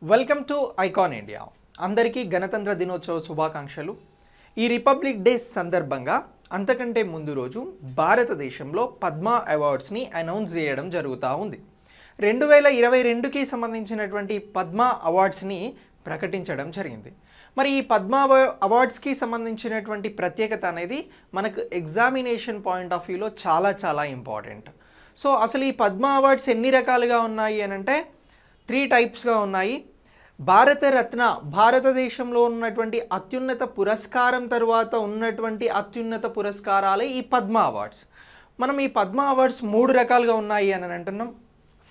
Welcome to icon India. అందరికీ గణతంత్ర దినోత్సవ శుభాకాంక్షలు. ఈ రిపబ్లిక్ డే సందర్భంగా అంతకంటే ముందు రోజు భారతదేశంలో పద్మ అవార్డ్స్ని అనౌన్స్ చేయడం జరుగుతూ ఉంది. 2022కి సంబంధించినటువంటి పద్మ అవార్డ్స్ని ప్రకటించడం జరిగింది. మరి ఈ పద్మ అవార్డ్స్కి సంబంధించినటువంటి ప్రత్యేకత అనేది మనకు ఎగ్జామినేషన్ పాయింట్ ఆఫ్ వ్యూలో చాలా ఇంపార్టెంట్. సో అసలు ఈ పద్మ అవార్డ్స్ ఎన్ని రకాలుగా ఉన్నాయి అని అంటే 3 టైప్స్గా ఉన్నాయి. భారతరత్న, భారతదేశంలో ఉన్నటువంటి అత్యున్నత పురస్కారం తర్వాత ఉన్నటువంటి అత్యున్నత పురస్కారాలే ఈ పద్మ అవార్డ్స్. మనం ఈ పద్మ అవార్డ్స్ 3 రకాలుగా ఉన్నాయి అని అంటున్నాం.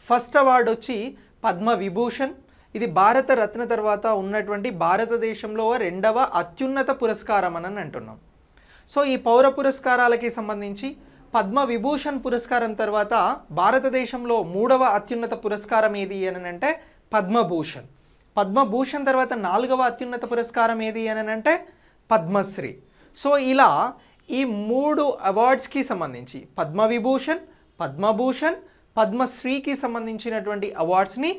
ఫస్ట్ అవార్డు వచ్చి పద్మ విభూషణ్. ఇది భారతరత్న తర్వాత ఉన్నటువంటి భారతదేశంలో 2వ అత్యున్నత పురస్కారం అని అంటున్నాం. సో ఈ పౌర పురస్కారాలకి సంబంధించి పద్మ విభూషణ్ పురస్కారం తర్వాత భారతదేశంలో 3వ అత్యున్నత పురస్కారం ఏది అని అంటే పద్మభూషణ్. పద్మభూషణ్ తర్వాత 4వ అత్యున్నత పురస్కారం ఏది అని అంటే పద్మశ్రీ. సో ఇలా ఈ 3 అవార్డ్స్కి సంబంధించి పద్మవిభూషణ్, పద్మభూషణ్, పద్మశ్రీకి సంబంధించినటువంటి అవార్డ్స్ని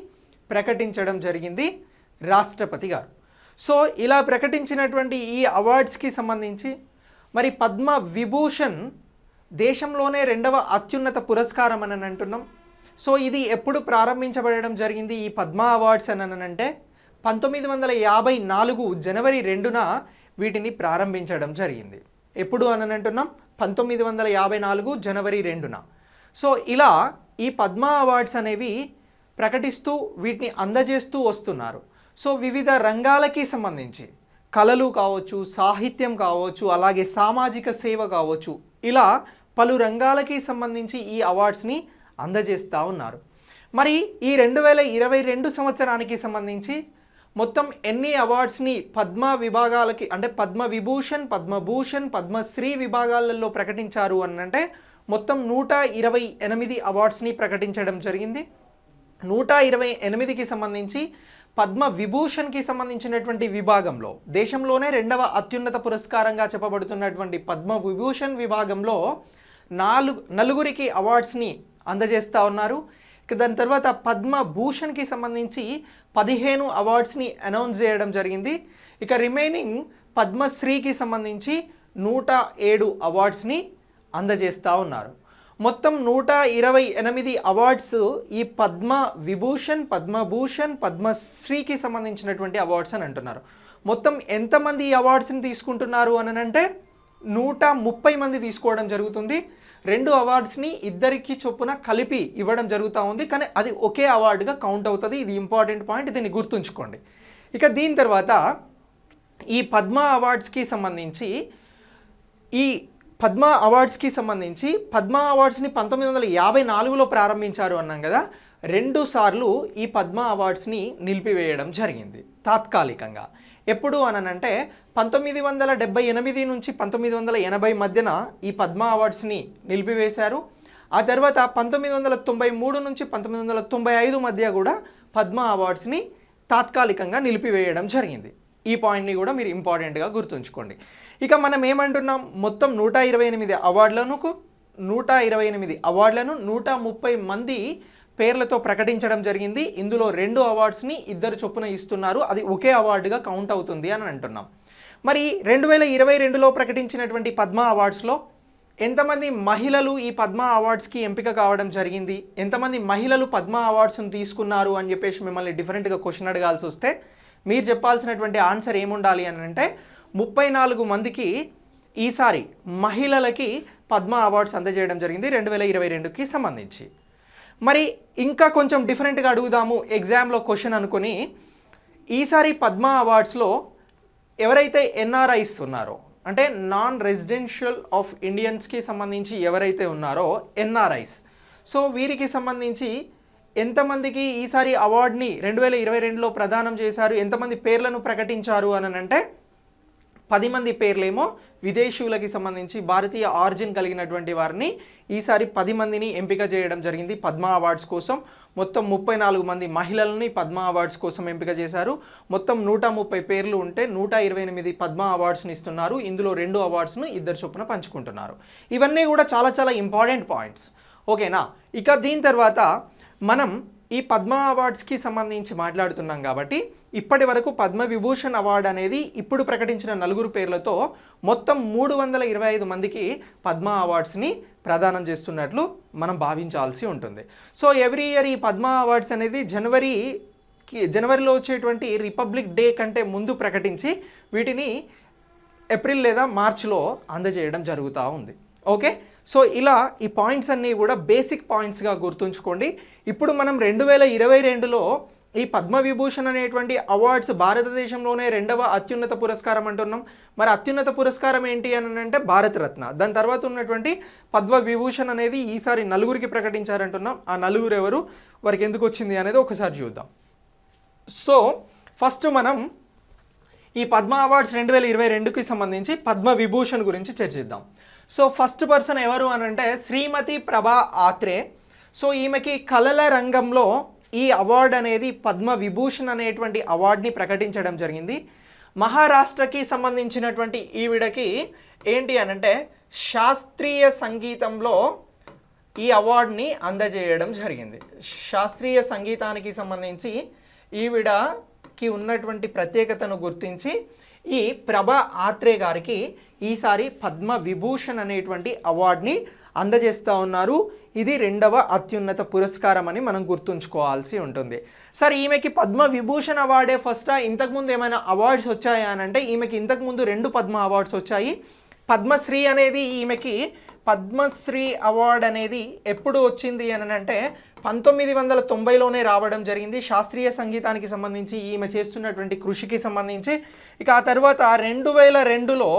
ప్రకటించడం జరిగింది రాష్ట్రపతి గారు. సో ఇలా ప్రకటించినటువంటి ఈ అవార్డ్స్కి సంబంధించి మరి పద్మ విభూషణ్ దేశంలోనే 2వ అత్యున్నత పురస్కారం అని అంటున్నాం. సో ఇది ఎప్పుడు ప్రారంభించబడడం జరిగింది ఈ పద్మ అవార్డ్స్ అని అంటే 1954 జనవరి 2న వీటిని ప్రారంభించడం జరిగింది. ఎప్పుడు అని అంటున్నాం 1954 జనవరి 2న. సో ఇలా ఈ పద్మ అవార్డ్స్ అనేవి ప్రకటిస్తూ వీటిని అందజేస్తూ వస్తున్నారు. సో వివిధ రంగాలకి సంబంధించి కళలు కావచ్చు, సాహిత్యం కావచ్చు, అలాగే సామాజిక సేవ కావచ్చు, ఇలా పలు రంగాలకి సంబంధించి ఈ అవార్డ్స్ని అందజేస్తూ ఉన్నారు. మరి ఈ 2022 సంవత్సరానికి సంబంధించి మొత్తం ఎన్ని అవార్డ్స్ని పద్మ విభాగాలకి అంటే పద్మ విభూషణ్, పద్మభూషణ్, పద్మశ్రీ విభాగాలలో ప్రకటించారు అని అంటే మొత్తం 128 అవార్డ్స్ని ప్రకటించడం జరిగింది. 128కి సంబంధించి పద్మ విభూషణ్కి సంబంధించినటువంటి విభాగంలో దేశంలోనే 2వ అత్యున్నత పురస్కారంగా చెప్పబడుతున్నటువంటి పద్మ విభూషణ్ విభాగంలో 4 అవార్డ్స్ని అందజేస్తూ ఉన్నారు. దాని తర్వాత పద్మభూషణ్కి సంబంధించి 15 అవార్డ్స్ని అనౌన్స్ చేయడం జరిగింది. ఇక రిమైనింగ్ పద్మశ్రీకి సంబంధించి 107 అవార్డ్స్ని అందజేస్తూ ఉన్నారు. మొత్తం 128 అవార్డ్స్ ఈ పద్మ విభూషణ్, పద్మభూషణ్, పద్మశ్రీకి సంబంధించినటువంటి అవార్డ్స్ అని అంటున్నారు. మొత్తం ఎంతమంది ఈ అవార్డ్స్ని తీసుకుంటున్నారు అని అంటే 130 మంది తీసుకోవడం జరుగుతుంది. 2 అవార్డ్స్ని ఇద్దరికి చొప్పున కలిపి ఇవ్వడం జరుగుతూ ఉంది, కానీ అది ఒకే అవార్డుగా కౌంట్ అవుతుంది. ఇది ఇంపార్టెంట్ పాయింట్, దీన్ని గుర్తుంచుకోండి. ఇక దీని తర్వాత ఈ పద్మ అవార్డ్స్కి సంబంధించి పద్మ అవార్డ్స్ని 1954లో ప్రారంభించారు అన్నాం కదా. 2 సార్లు ఈ పద్మ అవార్డ్స్ని నిలిపివేయడం జరిగింది తాత్కాలికంగా. ఎప్పుడు అనంటే 1978 నుంచి 1980 మధ్యన ఈ పద్మ అవార్డ్స్ని నిలిపివేశారు. ఆ తర్వాత 1993 నుంచి 1995 మధ్య కూడా పద్మ అవార్డ్స్ని తాత్కాలికంగా నిలిపివేయడం జరిగింది. ఈ పాయింట్ని కూడా మీరు ఇంపార్టెంట్గా గుర్తుంచుకోండి. ఇక మనం ఏమంటున్నాం, మొత్తం 128 అవార్డులను 130 మంది పేర్లతో ప్రకటించడం జరిగింది. ఇందులో 2 అవార్డ్స్ని ఇద్దరు చొప్పున ఇస్తున్నారు, అది ఒకే అవార్డుగా కౌంట్ అవుతుంది అని అంటున్నాం. మరి 2022లో ప్రకటించినటువంటి పద్మ అవార్డ్స్లో ఎంతమంది మహిళలు ఈ పద్మ అవార్డ్స్కి ఎంపిక కావడం జరిగింది, ఎంతమంది మహిళలు పద్మ అవార్డ్స్ని తీసుకున్నారు అని చెప్పేసి మిమ్మల్ని డిఫరెంట్గా క్వశ్చన్ అడగాల్సి వస్తే మీరు చెప్పాల్సినటువంటి ఆన్సర్ ఏముండాలి అని అంటే 34 మందికి ఈసారి మహిళలకి పద్మ అవార్డ్స్ అందజేయడం జరిగింది 2022కి సంబంధించి. మరి ఇంకా కొంచెం డిఫరెంట్గా అడుగుదాము ఎగ్జామ్లో క్వశ్చన్ అనుకొని, ఈసారి పద్మ అవార్డ్స్లో ఎవరైతే ఎన్ఆర్ఐస్ ఉన్నారో అంటే నాన్ రెసిడెన్షియల్ ఆఫ్ ఇండియన్స్కి సంబంధించి ఎవరైతే ఉన్నారో ఎన్ఆర్ఐస్, సో వీరికి సంబంధించి ఎంతమందికి ఈసారి అవార్డ్ని 2022లో ప్రదానం చేశారు, ఎంతమంది పేర్లను ప్రకటించారు అని అంటే 10 మంది పేర్లేమో విదేశీయులకి సంబంధించి భారతీయ ఆరిజిన్ కలిగినటువంటి వారిని ఈసారి 10 మందిని ఎంపిక చేయడం జరిగింది పద్మ అవార్డ్స్ కోసం. మొత్తం 34 మంది మహిళలని పద్మ అవార్డ్స్ కోసం ఎంపిక చేశారు. మొత్తం 130 పేర్లు ఉంటే 128 పద్మ అవార్డ్స్ని ఇస్తున్నారు. ఇందులో 2 అవార్డ్స్ను ఇద్దరు చొప్పున పంచుకుంటున్నారు. ఇవన్నీ కూడా చాలా ఇంపార్టెంట్ పాయింట్స్, ఓకేనా. ఇక దీని తర్వాత మనం ఈ పద్మ అవార్డ్స్కి సంబంధించి మాట్లాడుతున్నాం కాబట్టి ఇప్పటి వరకు పద్మవిభూషణ్ అవార్డు అనేది ఇప్పుడు ప్రకటించిన 4 పేర్లతో మొత్తం 325 మందికి పద్మ అవార్డ్స్ని ప్రదానం చేస్తున్నట్లు మనం భావించాల్సి ఉంటుంది. సో ఎవ్రీ ఇయర్ ఈ పద్మ అవార్డ్స్ అనేది జనవరిలో వచ్చేటువంటి రిపబ్లిక్ డే కంటే ముందు ప్రకటించి వీటిని ఏప్రిల్ లేదా మార్చ్లో అందజేయడం జరుగుతూ ఉంది. ఓకే, సో ఇలా ఈ పాయింట్స్ అన్నీ కూడా బేసిక్ పాయింట్స్గా గుర్తుంచుకోండి. ఇప్పుడు మనం 2022లో ఈ పద్మవిభూషణ్ అనేటువంటి అవార్డ్స్ భారతదేశంలోనే 2వ అత్యున్నత పురస్కారం అంటున్నాం. మరి అత్యున్నత పురస్కారం ఏంటి అని అంటే భారతరత్న. దాని తర్వాత ఉన్నటువంటి పద్మవిభూషణ్ అనేది ఈసారి 4కి ప్రకటించారంటున్నాం. ఆ 4 ఎవరు, వారికి ఎందుకు వచ్చింది అనేది ఒకసారి చూద్దాం. సో ఫస్ట్ మనం ఈ పద్మ అవార్డ్స్ 2022కి సంబంధించి పద్మవిభూషణ్ గురించి చర్చిద్దాం. సో ఫస్ట్ పర్సన్ ఎవరు అని అంటే శ్రీమతి ప్రభా ఆత్రే. సో ఈమెకి కళల రంగంలో ఈ అవార్డు అనేది పద్మవిభూషణ్ అనేటువంటి అవార్డుని ప్రకటించడం జరిగింది. మహారాష్ట్రకి సంబంధించినటువంటి ఈవిడకి ఏంటి అని అంటే శాస్త్రీయ సంగీతంలో ఈ అవార్డుని అందజేయడం జరిగింది. శాస్త్రీయ సంగీతానికి సంబంధించి ఈవిడకి ఉన్నటువంటి ప్రత్యేకతను గుర్తించి ఈ ప్రభా ఆత్రే గారికి ఈసారి పద్మవిభూషణ్ అనేటువంటి అవార్డుని అందజేస్తూ ఉన్నారు. ఇది 2వ అత్యున్నత పురస్కారం అని మనం గుర్తుంచుకోవాల్సి ఉంటుంది. సరే, ఈమెకి పద్మవిభూషణ్ అవార్డే ఫస్టా, ఇంతకుముందు ఏమైనా అవార్డ్స్ వచ్చాయా అని అంటే ఈమెకి ఇంతకుముందు 2 పద్మ అవార్డ్స్ వచ్చాయి. పద్మశ్రీ అనేది ఈమెకి పద్మశ్రీ అవార్డు అనేది ఎప్పుడు వచ్చింది అని అంటే 1990లోనే రావడం జరిగింది. శాస్త్రీయ సంగీతానికి సంబంధించి ఈమె చేస్తున్నటువంటి కృషికి సంబంధించి. ఇక ఆ తర్వాత 2002లో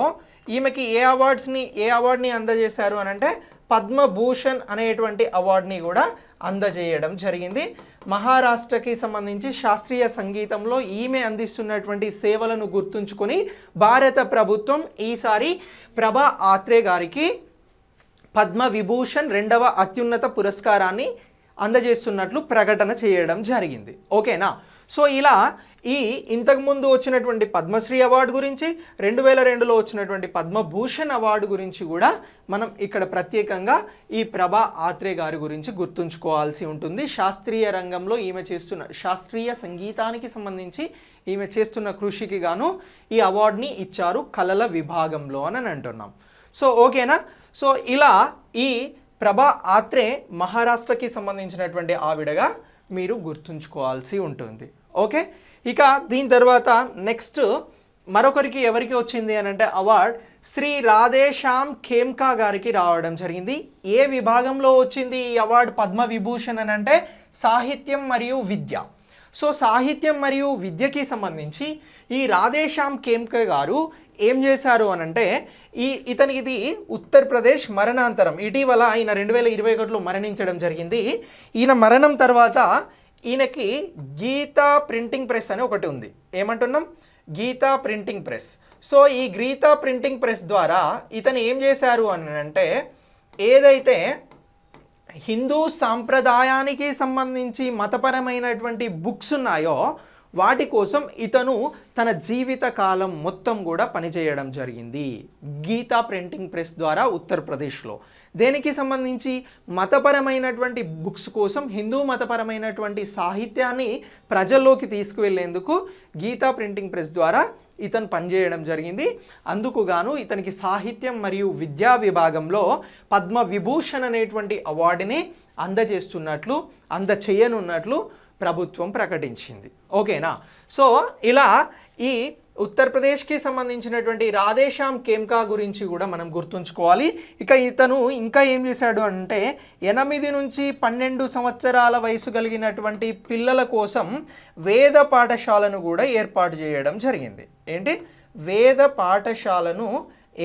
ఈమెకి ఏ అవార్డుని అందజేశారు అని అంటే పద్మభూషణ్ అనేటువంటి అవార్డుని కూడా అందజేయడం జరిగింది. మహారాష్ట్రకి సంబంధించి శాస్త్రీయ సంగీతంలో ఈమె అందిస్తున్నటువంటి సేవలను గుర్తుంచుకొని భారత ప్రభుత్వం ఈసారి ప్రభా ఆత్రే గారికి పద్మవిభూషణ్ 2వ అత్యున్నత పురస్కారాన్ని అందజేస్తున్నట్లు ప్రకటన చేయడం జరిగింది. ఓకేనా? సో ఇలా ఈ ఇంతకుముందు వచ్చినటువంటి పద్మశ్రీ అవార్డు గురించి 2002లో వచ్చినటువంటి పద్మభూషణ్ అవార్డు గురించి కూడా మనం ఇక్కడ ప్రత్యేకంగా ఈ ప్రభా ఆత్రే గారి గురించి గుర్తుంచుకోవాల్సి ఉంటుంది. శాస్త్రీయ రంగంలో ఈమె చేస్తున్న శాస్త్రీయ సంగీతానికి సంబంధించి ఈమె చేస్తున్న కృషికి గాను ఈ అవార్డుని ఇచ్చారు కళల విభాగంలో అని అంటున్నాం. సో ఓకేనా? సో ఇలా ఈ ప్రభా ఆత్రే మహారాష్ట్రకి సంబంధించినటువంటి ఆవిడగా మీరు గుర్తుంచుకోవాల్సి ఉంటుంది. ఓకే, ఇక దీని తర్వాత నెక్స్ట్ మరొకరికి ఎవరికి వచ్చింది అని అంటే అవార్డ్ శ్రీ రాధేశ్యామ్ ఖేమ్కా గారికి రావడం జరిగింది. ఏ విభాగంలో వచ్చింది ఈ అవార్డు పద్మవిభూషణ్ అని అంటే సాహిత్యం మరియు విద్య. సో సాహిత్యం మరియు విద్యకి సంబంధించి ఈ రాధేశ్యామ్ ఖేమ్కా గారు ఏం చేశారు అని అంటే ఇతనికి ఇది ఉత్తరప్రదేశ్ మరణాంతరం. ఇటీవల ఈయన 2021లో మరణించడం జరిగింది. ఈయన మరణం తర్వాత ఈయనకి గీతా ప్రింటింగ్ ప్రెస్ అని ఒకటి ఉంది. ఏమంటున్నాం? Gita printing press. సో ఈ గీతా ప్రింటింగ్ ప్రెస్ ద్వారా ఇతను ఏం చేశారు అని అంటే ఏదైతే హిందూ సాంప్రదాయానికి సంబంధించి మతపరమైనటువంటి బుక్స్ ఉన్నాయో వాటి కోసం ఇతను తన జీవిత కాలం మొత్తం కూడా పనిచేయడం జరిగింది గీతా ప్రింటింగ్ ప్రెస్ ద్వారా ఉత్తరప్రదేశ్లో. దేనికి సంబంధించి? మతపరమైనటువంటి బుక్స్ కోసం, హిందూ మతపరమైనటువంటి సాహిత్యాన్ని ప్రజల్లోకి తీసుకువెళ్లేందుకు గీతా ప్రింటింగ్ ప్రెస్ ద్వారా ఇతను పనిచేయడం జరిగింది. అందుకు గాను ఇతనికి సాహిత్యం మరియు విద్యా విభాగంలో పద్మవిభూషణ్ అనేటువంటి అవార్డుని అందచేయనున్నట్లు ప్రభుత్వం ప్రకటించింది. ఓకేనా? సో ఇలా ఈ ఉత్తరప్రదేశ్కి సంబంధించినటువంటి రాధేశ్యామ్ ఖేమ్కా గురించి కూడా మనం గుర్తుంచుకోవాలి. ఇక ఇతను ఇంకా ఏం చేశాడు అంటే 8 నుంచి 12 సంవత్సరాల వయసు కలిగినటువంటి పిల్లల కోసం వేద పాఠశాలను కూడా ఏర్పాటు చేయడం జరిగింది. ఏంటి? వేద పాఠశాలను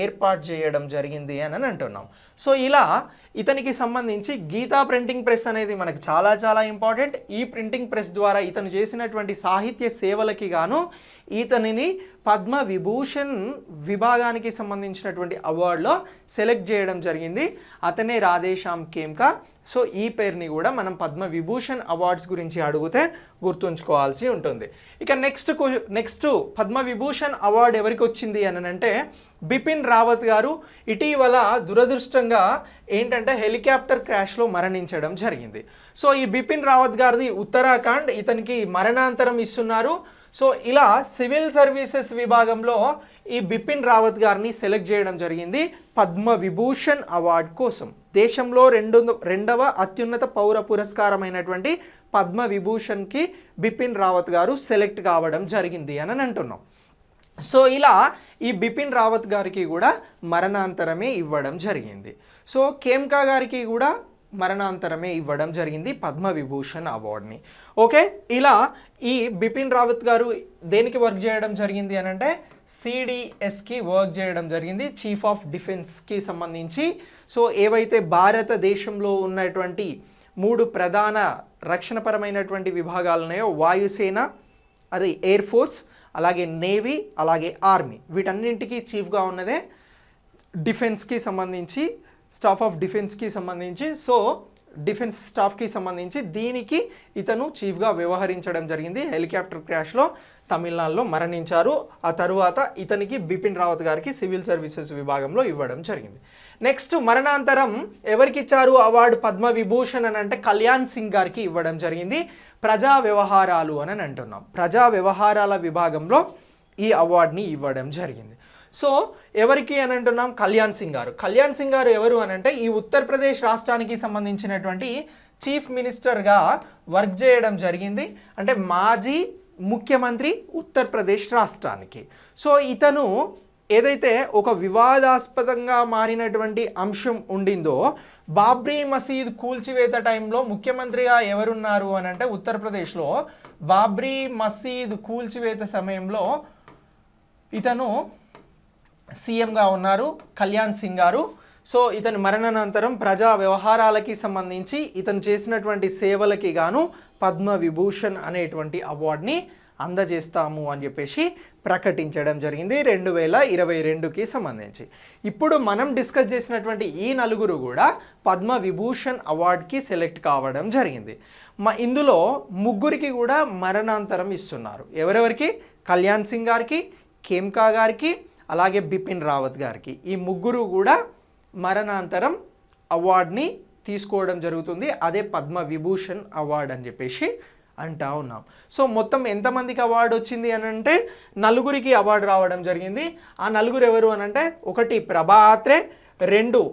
ఏర్పాటు చేయడం జరిగింది అని అంటున్నాం. సో ఇలా ఇతనికి సంబంధించి గీతా ప్రింటింగ్ ప్రెస్ అనేది మనకు చాలా చాలా ఇంపార్టెంట్. ఈ ప్రింటింగ్ ప్రెస్ ద్వారా ఇతను చేసినటువంటి సాహిత్య సేవలకి గాను ఇతనిని పద్మవిభూషణ్ విభాగానికి సంబంధించినటువంటి అవార్డులో సెలెక్ట్ చేయడం జరిగింది. అతనే రాధేశ్యామ్ ఖేమ్కా. సో ఈ పేరుని కూడా మనం పద్మవిభూషణ్ అవార్డ్స్ గురించి అడిగితే గుర్తుంచుకోవాల్సి ఉంటుంది. ఇక నెక్స్ట్ పద్మవిభూషణ్ అవార్డు ఎవరికి వచ్చింది అని అంటే బిపిన్ రావత్ గారు. ఇటీవల దురదృష్టం అదేవిధంగా ఏంటంటే హెలికాప్టర్ క్రాష్లో మరణించడం జరిగింది. సో ఈ బిపిన్ రావత్ గారిది ఉత్తరాఖండ్, ఇతనికి మరణాంతరం ఇస్తున్నారు. సో ఇలా సివిల్ సర్వీసెస్ విభాగంలో ఈ బిపిన్ రావత్ గారిని సెలెక్ట్ చేయడం జరిగింది పద్మ విభూషణ్ అవార్డు కోసం. దేశంలో రెండవ అత్యున్నత పౌర పురస్కారమైనటువంటి పద్మ విభూషణ్కి బిపిన్ రావత్ గారు సెలెక్ట్ కావడం జరిగింది అని అంటున్నాం. సో ఇలా ఈ బిపిన్ రావత్ గారికి కూడా మరణాంతరమే ఇవ్వడం జరిగింది. సో ఖేమ్కా గారికి కూడా మరణాంతరమే ఇవ్వడం జరిగింది పద్మ విభూషణ్ అవార్డుని. ఓకే, ఇలా ఈ బిపిన్ రావత్ గారు దేనికి వర్క్ చేయడం జరిగింది అని అంటే సిడిఎస్కి వర్క్ చేయడం జరిగింది, చీఫ్ ఆఫ్ డిఫెన్స్కి సంబంధించి. సో ఏవైతే భారతదేశంలో ఉన్నటువంటి 3 ప్రధాన రక్షణపరమైనటువంటి విభాగాలు ఉన్నాయో, వాయుసేన, అది ఎయిర్ ఫోర్స్, అలాగే నేవీ, అలాగే ఆర్మీ, వీటన్నింటికి చీఫ్గా ఉన్నదే డిఫెన్స్కి సంబంధించి, స్టాఫ్ ఆఫ్ డిఫెన్స్కి సంబంధించి. సో డిఫెన్స్ స్టాఫ్కి సంబంధించి దీనికి ఇతను చీఫ్గా వ్యవహరించడం జరిగింది. హెలికాప్టర్ క్రాష్లో తమిళనాడులో మరణించారు. ఆ తరువాత ఇతనికి బిపిన్ రావత్ గారికి సివిల్ సర్వీసెస్ విభాగంలో ఇవ్వడం జరిగింది. నెక్స్ట్ మరణాంతరం ఎవరికి ఇచ్చారు అవార్డు పద్మ విభూషణ్ అని అంటే కళ్యాణ్ సింగ్ గారికి ఇవ్వడం జరిగింది. ప్రజా వ్యవహారాలు అని అంటున్నాం, ప్రజా వ్యవహారాల విభాగంలో ఈ అవార్డుని ఇవ్వడం జరిగింది. సో ఎవరికి అని అంటున్నాం, కళ్యాణ్ సింగ్ గారు. కళ్యాణ్ సింగ్ గారు ఎవరు అని అంటే ఈ ఉత్తరప్రదేశ్ రాష్ట్రానికి సంబంధించినటువంటి చీఫ్ మినిస్టర్గా వర్క్ చేయడం జరిగింది. అంటే మాజీ ముఖ్యమంత్రి ఉత్తరప్రదేశ్ రాష్ట్రానికి. సో ఇతను ఏదైతే ఒక వివాదాస్పదంగా మారినటువంటి అంశం ఉండిందో, బాబ్రీ మసీద్ కూల్చివేత టైంలో ముఖ్యమంత్రిగా ఎవరున్నారు అని అంటే ఉత్తరప్రదేశ్లో బాబ్రీ మసీద్ కూల్చివేత సమయంలో ఇతను సీఎంగా ఉన్నారు, కళ్యాణ్ సింగ్ గారు. సో ఇతని మరణానంతరం ప్రజా వ్యవహారాలకి సంబంధించి ఇతను చేసినటువంటి సేవలకి గాను పద్మ విభూషణ్ అనేటువంటి అవార్డుని అందజేస్తాము అని చెప్పేసి ప్రకటించడం జరిగింది 2022కి సంబంధించి. ఇప్పుడు మనం డిస్కస్ చేసినటువంటి ఈ నలుగురు కూడా పద్మ విభూషణ్ అవార్డుకి సెలెక్ట్ కావడం జరిగింది. ఇందులో ముగ్గురికి కూడా మరణాంతరం ఇస్తున్నారు. ఎవరెవరికి? కళ్యాణ్ సింగ్ గారికి, ఖేమ్కా గారికి, అలాగే బిపిన్ రావత్ గారికి. ఈ ముగ్గురు కూడా మరణాంతరం అవార్డుని తీసుకోవడం జరుగుతుంది. అదే పద్మ విభూషణ్ అవార్డు అని చెప్పేసి అంటా ఉన్నాం. సో మొత్తం ఎంతమందికి అవార్డు వచ్చింది అని అంటే నలుగురికి అవార్డు రావడం జరిగింది. ఆ నలుగురు ఎవరు అని అంటే 1 ప్రభా ఆత్రే, 2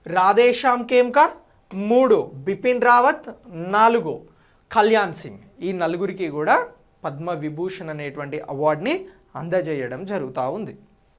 రాధేశ్యామ్ ఖేమ్కా, 3 బిపిన్ రావత్, 4 కళ్యాణ్ సింగ్. ఈ నలుగురికి కూడా పద్మ విభూషణ్ అనేటువంటి అవార్డుని అందజేయడం జరుగుతూ ఉంది.